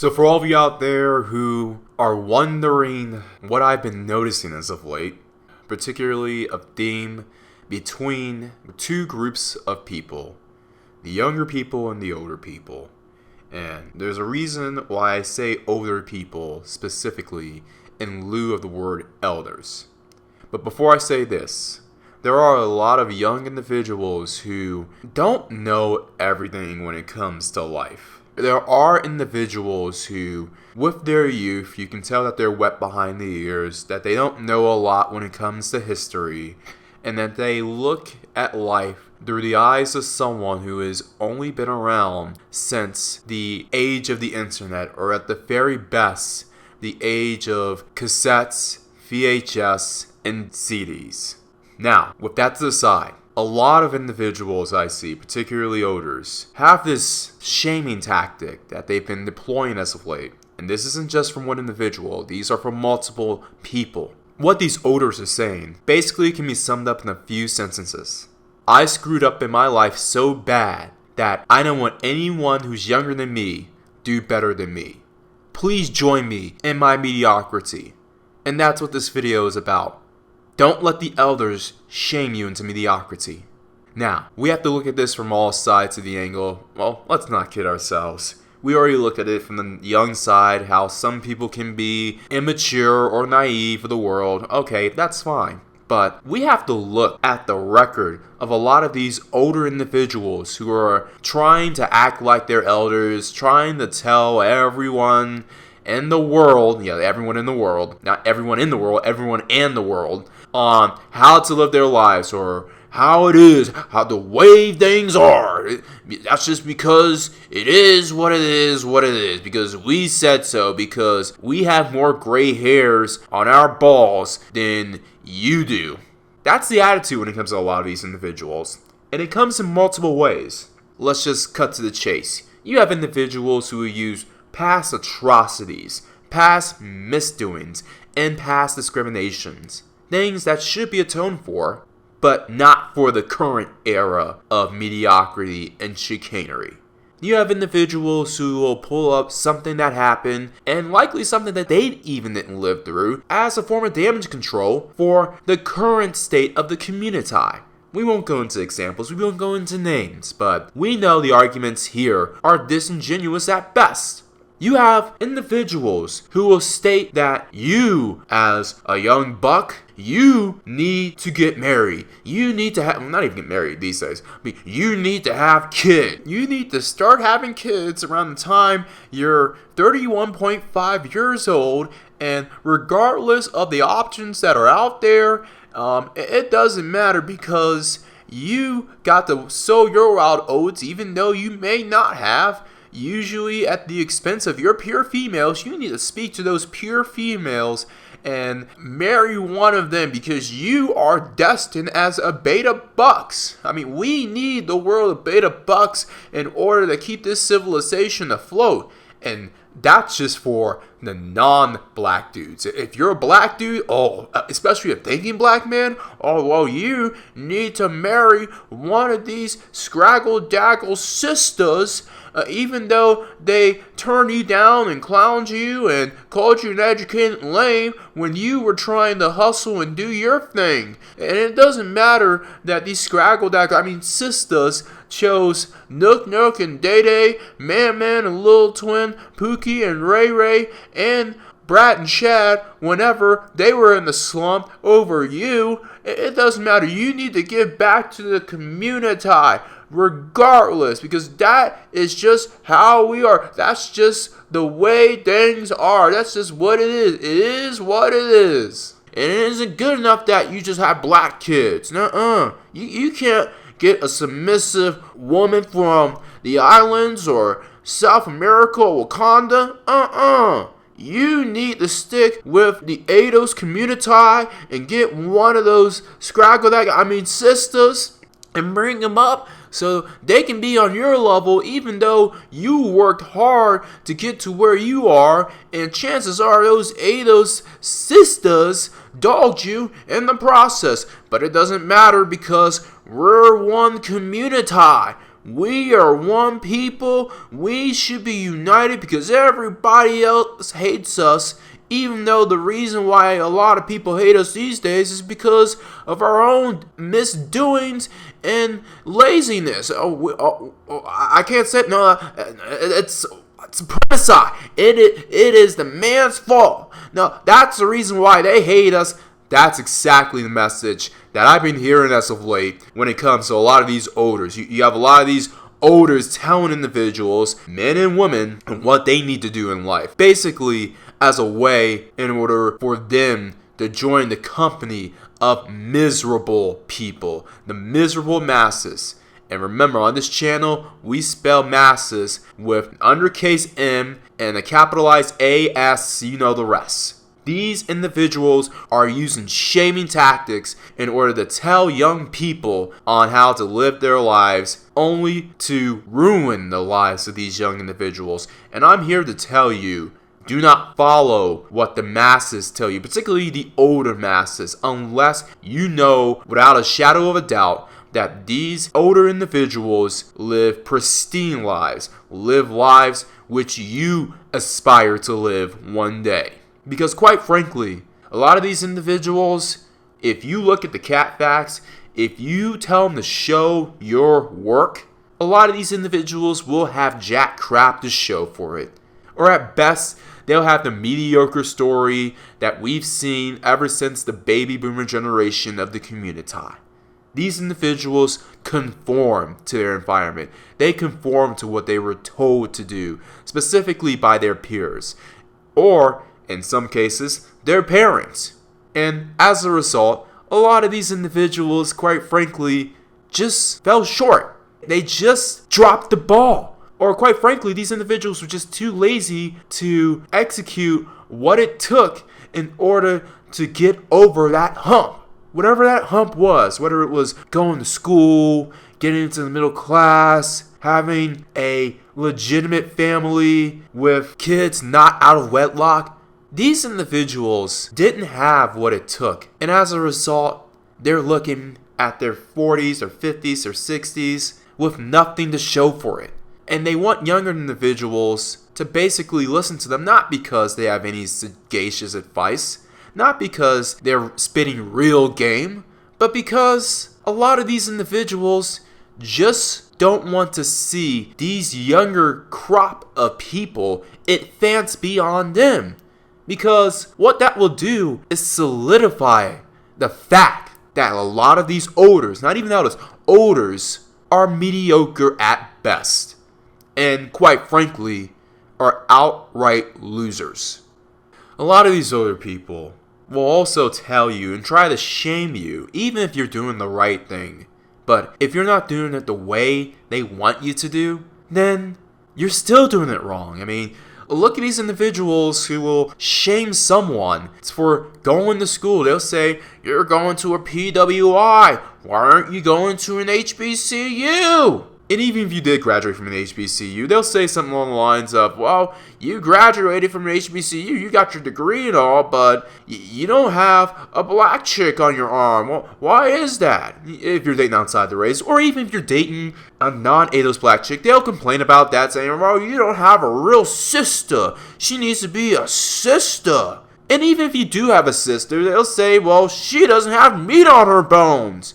So for all of you out there who are wondering what I've been noticing as of late, particularly a theme between two groups of people, the younger people and the older people. And there's a reason why I say older people specifically in lieu of the word elders. But before I say this, there are a lot of young individuals who don't know everything when it comes to life. There are individuals who, with their youth, you can tell that they're wet behind the ears, that they don't know a lot when it comes to history, and that they look at life through the eyes of someone who has only been around since the age of the internet, or at the very best, the age of cassettes, VHS, and CDs. Now, with that to the side, a lot of individuals I see, particularly elders, have this shaming tactic that they've been deploying as of late. And this isn't just from one individual, these are from multiple people. What these elders are saying basically can be summed up in a few sentences. I screwed up in my life so bad that I don't want anyone who's younger than me do better than me. Please join me in my mediocrity. And that's what this video is about. Don't let the elders shame you into mediocrity. Now, we have to look at this from all sides of the angle. Well, let's not kid ourselves. We already looked at it from the young side, how some people can be immature or naive of the world. Okay, that's fine. But we have to look at the record of a lot of these older individuals who are trying to act like they're elders, trying to tell everyone in the world, everyone in the world, not everyone in the world, everyone and the world, on how to live their lives or how it is, how the way things are. That's just because it is what it is, because we said so, because we have more gray hairs on our balls than you do. That's the attitude when it comes to a lot of these individuals. And it comes in multiple ways. Let's just cut to the chase. You have individuals who use past atrocities, past misdoings, and past discriminations. Things that should be atoned for, but not for the current era of mediocrity and chicanery. You have individuals who will pull up something that happened, and likely something that they even didn't live through, as a form of damage control for the current state of the community. We won't go into examples, we won't go into names, but we know the arguments here are disingenuous at best. You have individuals who will state that you, as a young buck, you need to get married. You need to have, not even get married these days, but you need to have kids. You need to start having kids around the time you're 31.5 years old, and regardless of the options that are out there, it doesn't matter because you got to sow your wild oats even though you may not have. Usually at the expense of your pure females. You need to speak to those pure females and marry one of them because you are destined as a beta bucks. I mean, we need the world of beta bucks in order to keep this civilization afloat. And that's just for the non-black dudes. If you're a black dude, especially a thinking black man, well, you need to marry one of these scraggle-daggle sisters, even though they turned you down and clowned you and called you an educated lame when you were trying to hustle and do your thing. And it doesn't matter that these sisters chose Nook and Day Day, Man and Little Twin, Pookie and Ray Ray, and Brad and Chad whenever they were in the slump over you. It doesn't matter. You need to give back to the community regardless, because that is just how we are. That's just the way things are. That's just what it is. It is what it is. And it isn't good enough that you just have black kids. Nuh-uh. You can't get a submissive woman from the islands or South America or Wakanda. You need to stick with the ADOS community and get one of those sisters and bring them up so they can be on your level, even though you worked hard to get to where you are, and chances are those ADOS sisters dogged you in the process. But it doesn't matter because we're one community. We are one people. We should be united because everybody else hates us. Even though the reason why a lot of people hate us these days is because of our own misdoings and laziness. I can't say no. It's supremacy. It is the man's fault. No, that's the reason why they hate us. That's exactly the message that I've been hearing as of late when it comes to a lot of these odors. You have a lot of these odors telling individuals, men and women, what they need to do in life. Basically, as a way in order for them to join the company of miserable people, the miserable masses. And remember, on this channel, we spell masses with undercase M and a capitalized A-S, you know the rest. These individuals are using shaming tactics in order to tell young people on how to live their lives, only to ruin the lives of these young individuals. And I'm here to tell you, do not follow what the masses tell you, particularly the older masses, unless you know without a shadow of a doubt that these older individuals live pristine lives, live lives which you aspire to live one day. Because quite frankly, a lot of these individuals, if you look at the cat facts, if you tell them to show your work, a lot of these individuals will have jack crap to show for it. Or at best, they'll have the mediocre story that we've seen ever since the baby boomer generation of the community. These individuals conform to their environment. They conform to what they were told to do, specifically by their peers. Or, in some cases, their parents. And as a result, a lot of these individuals, quite frankly, just fell short. They just dropped the ball. Or quite frankly, these individuals were just too lazy to execute what it took in order to get over that hump. Whatever that hump was, whether it was going to school, getting into the middle class, having a legitimate family with kids not out of wedlock, these individuals didn't have what it took. And as a result, they're looking at their 40s or 50s or 60s with nothing to show for it. And they want younger individuals to basically listen to them, not because they have any sagacious advice, not because they're spitting real game, but because a lot of these individuals just don't want to see these younger crop of people advance beyond them. Because what that will do is solidify the fact that a lot of these odors, not even elders, odors, are mediocre at best. And quite frankly, are outright losers. A lot of these older people will also tell you and try to shame you, even if you're doing the right thing. But if you're not doing it the way they want you to do, then you're still doing it wrong. I mean, look at these individuals who will shame someone for going to school. They'll say, you're going to a PWI. Why aren't you going to an HBCU? And even if you did graduate from an HBCU, they'll say something along the lines of, well, you graduated from an HBCU, you got your degree and all, but you don't have a black chick on your arm. Well, why is that? If you're dating outside the race, or even if you're dating a non-ADOS black chick, they'll complain about that, saying, well, you don't have a real sister. She needs to be a sister. And even if you do have a sister, they'll say, well, she doesn't have meat on her bones.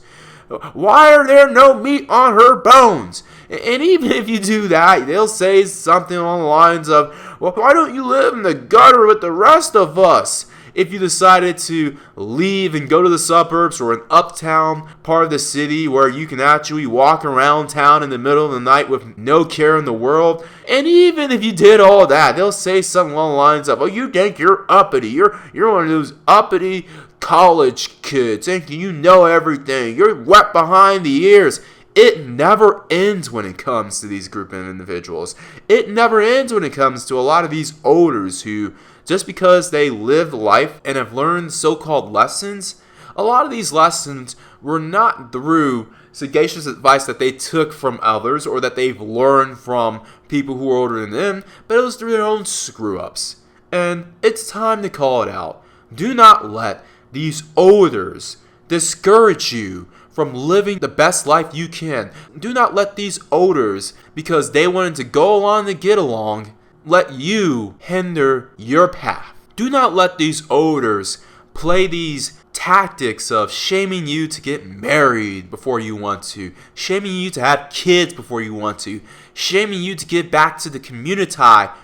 Why are there no meat on her bones? And even if you do that, they'll say something along the lines of, well, why don't you live in the gutter with the rest of us? If you decided to leave and go to the suburbs or an uptown part of the city where you can actually walk around town in the middle of the night with no care in the world. And even if you did all that, they'll say something along the lines of, oh, you think you're uppity. You're one of those uppity college kids thinking you know everything. You're wet behind the ears. It never ends when it comes to these group of individuals. It never ends when it comes to a lot of these olders who, just because they lived life and have learned so-called lessons, a lot of these lessons were not through sagacious advice that they took from others or that they've learned from people who are older than them, but it was through their own screw-ups. And it's time to call it out. Do not let these odors discourage you from living the best life you can. Do not let these odors, because they wanted to go along to get along, let you hinder your path. Do not let these odors play these tactics of shaming you to get married before you want to, shaming you to have kids before you want to, shaming you to get back to the community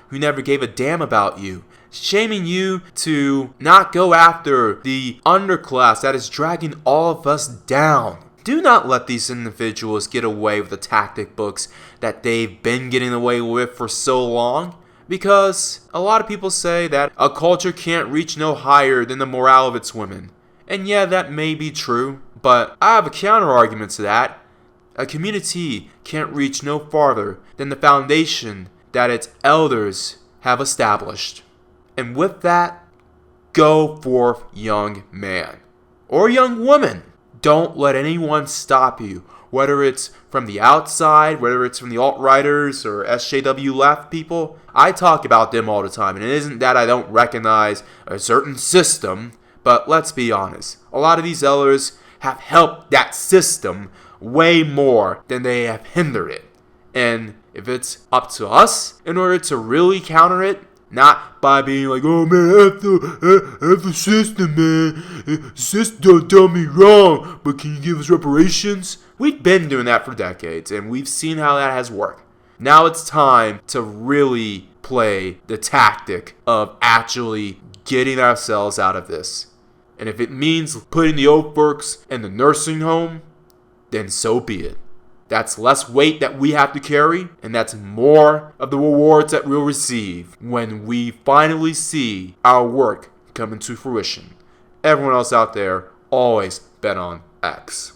who never gave a damn about you, shaming you to not go after the underclass that is dragging all of us down. Do not let these individuals get away with the tactic books that they've been getting away with for so long. Because a lot of people say that a culture can't reach no higher than the morale of its women. And yeah, that may be true, but I have a counter argument to that. A community can't reach no farther than the foundation that its elders have established. And with that, go forth, young man or young woman. Don't let anyone stop you, whether it's from the outside, whether it's from the alt-righters or SJW left people. I talk about them all the time, and it isn't that I don't recognize a certain system, but let's be honest, a lot of these elders have helped that system way more than they have hindered it. And if it's up to us in order to really counter it, not by being like, oh man, F the system, man. The system done me wrong, but can you give us reparations? We've been doing that for decades, and we've seen how that has worked. Now it's time to really play the tactic of actually getting ourselves out of this. And if it means putting the old folks in the nursing home, then so be it. That's less weight that we have to carry, and that's more of the rewards that we'll receive when we finally see our work come into fruition. Everyone else out there, always bet on X.